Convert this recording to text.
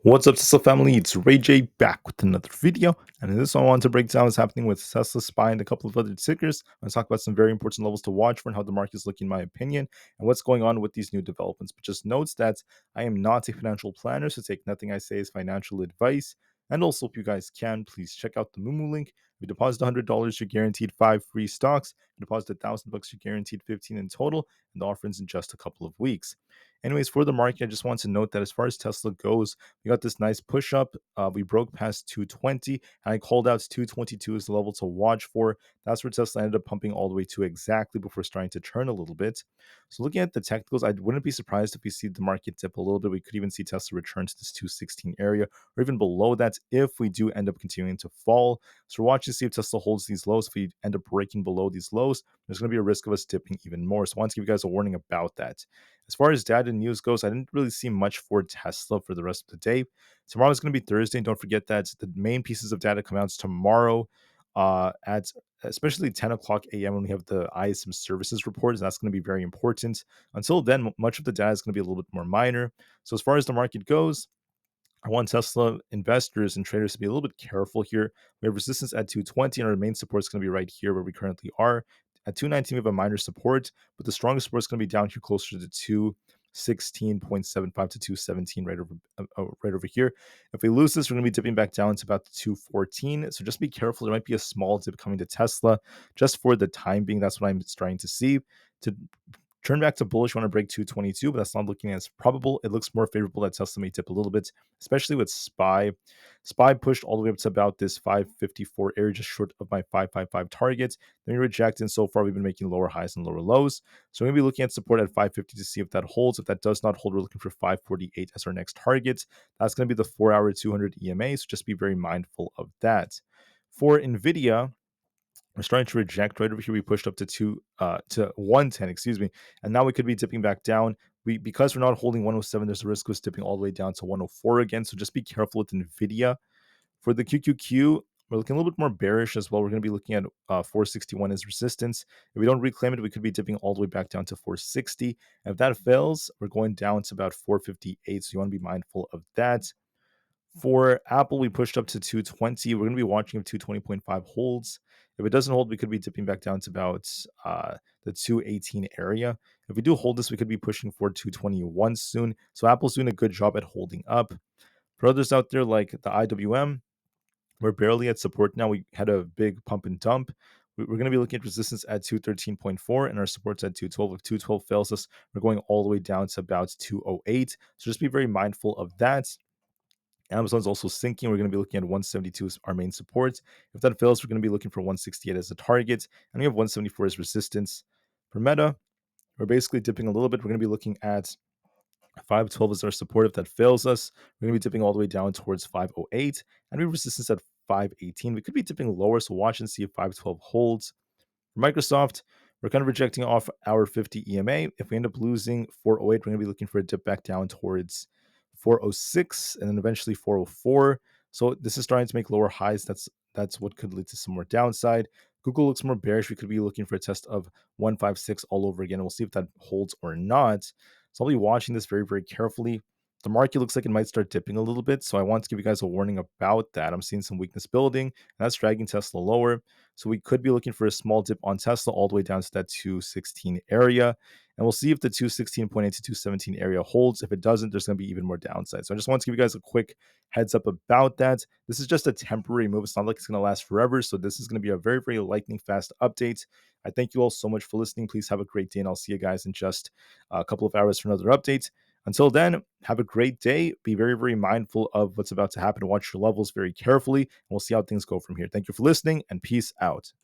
What's up, Tesla family? It's Ray J back with another video. And in this one, I want to break down what's happening with Tesla SPY and a couple of other tickers. I'm going to talk about some very important levels to watch for and how the market is looking, in my opinion, and what's going on with these new developments. But just notes that I am not a financial planner, so take nothing I say as financial advice. And also, if you guys can, please check out the Moomoo link. If you deposit $100, you're guaranteed 5 free stocks. If you deposit $1,000, you're guaranteed 15 in total, and the offer ends in just a couple of weeks. Anyways, for the market, I just want to note that as far as Tesla goes, we got this nice push up. We broke past 220, and I called out 222 as the level to watch for. That's where Tesla ended up pumping all the way to exactly before starting to turn a little bit. So looking at the technicals, I wouldn't be surprised if we see the market dip a little bit. We could even see Tesla return to this 216 area or even below that if we do end up continuing to fall. So we're watching to see if Tesla holds these lows. If we end up breaking below these lows, there's going to be a risk of us dipping even more. So I want to give you guys a warning about that. As far as data and news goes, I didn't really see much for Tesla for the rest of the day. Tomorrow is going to be Thursday. And don't forget that the main pieces of data come out tomorrow at especially 10 o'clock a.m. when we have the ISM services reports. That's going to be very important. Until then, much of the data is going to be a little bit more minor. So as far as the market goes, I want Tesla investors and traders to be a little bit careful here. We have resistance at 220, and our main support is going to be right here where we currently are. At 219, we have a minor support, but the strongest support is going to be down here closer to 216.75 to 217 right over here. If we lose this, we're going to be dipping back down to about 214. So just be careful. There might be a small dip coming to Tesla just for the time being. That's what I'm starting to see. To turn back to bullish, want to break 222, but that's not looking as probable. It looks more favorable that Tesla may tip a little bit, especially with SPY. SPY pushed all the way up to about this 554 area, just short of my 555 target. Then we reject, and so far we've been making lower highs and lower lows. So we're going to be looking at support at 550 to see if that holds. If that does not hold, we're looking for 548 as our next target. That's going to be the 4-hour 200 EMA, so just be very mindful of that. For Nvda, we're starting to reject right over here. We pushed up to 110, excuse me, and now we could be dipping back down. Because we're not holding 107, there's a risk of us dipping all the way down to 104 again. So just be careful with Nvidia. For the QQQ, we're looking a little bit more bearish as well. We're going to be looking at 461 as resistance. If we don't reclaim it, we could be dipping all the way back down to 460. And if that fails, we're going down to about 458. So you want to be mindful of that. For Apple, we pushed up to 220. We're going to be watching if 220.5 holds. If it doesn't hold, we could be dipping back down to about the 218 area. If we do hold this, we could be pushing for 221 soon. So Apple's doing a good job at holding up. For others out there like the IWM, we're barely at support now. We had a big pump and dump. We're going to be looking at resistance at 213.4 and our supports at 212. If 212 fails us, we're going all the way down to about 208. So just be very mindful of that. Amazon's also sinking. We're going to be looking at 172 as our main support. If that fails, we're going to be looking for 168 as a target. And we have 174 as resistance. For Meta, we're basically dipping a little bit. We're going to be looking at 512 as our support. If that fails us, we're going to be dipping all the way down towards 508. And we have resistance at 518. We could be dipping lower, so watch and see if 512 holds. For Microsoft, we're kind of rejecting off our 50 EMA. If we end up losing 408, we're going to be looking for a dip back down towards 406 and then eventually 404. So this is starting to make lower highs. That's what could lead to some more downside. Google looks more bearish. We could be looking for a test of 156 all over again. We'll see if that holds or not. So I'll be watching this very, very carefully. The market looks like it might start dipping a little bit. So I want to give you guys a warning about that. I'm seeing some weakness building, and that's dragging Tesla lower. So we could be looking for a small dip on Tesla all the way down to that 216 area. And we'll see if the 216.8 to 217 area holds. If it doesn't, there's going to be even more downside. So I just want to give you guys a quick heads up about that. This is just a temporary move. It's not like it's going to last forever. So this is going to be a very, very lightning fast update. I thank you all so much for listening. Please have a great day, and I'll see you guys in just a couple of hours for another update. Until then, have a great day. Be very, very mindful of what's about to happen. Watch your levels very carefully, and we'll see how things go from here. Thank you for listening, and peace out.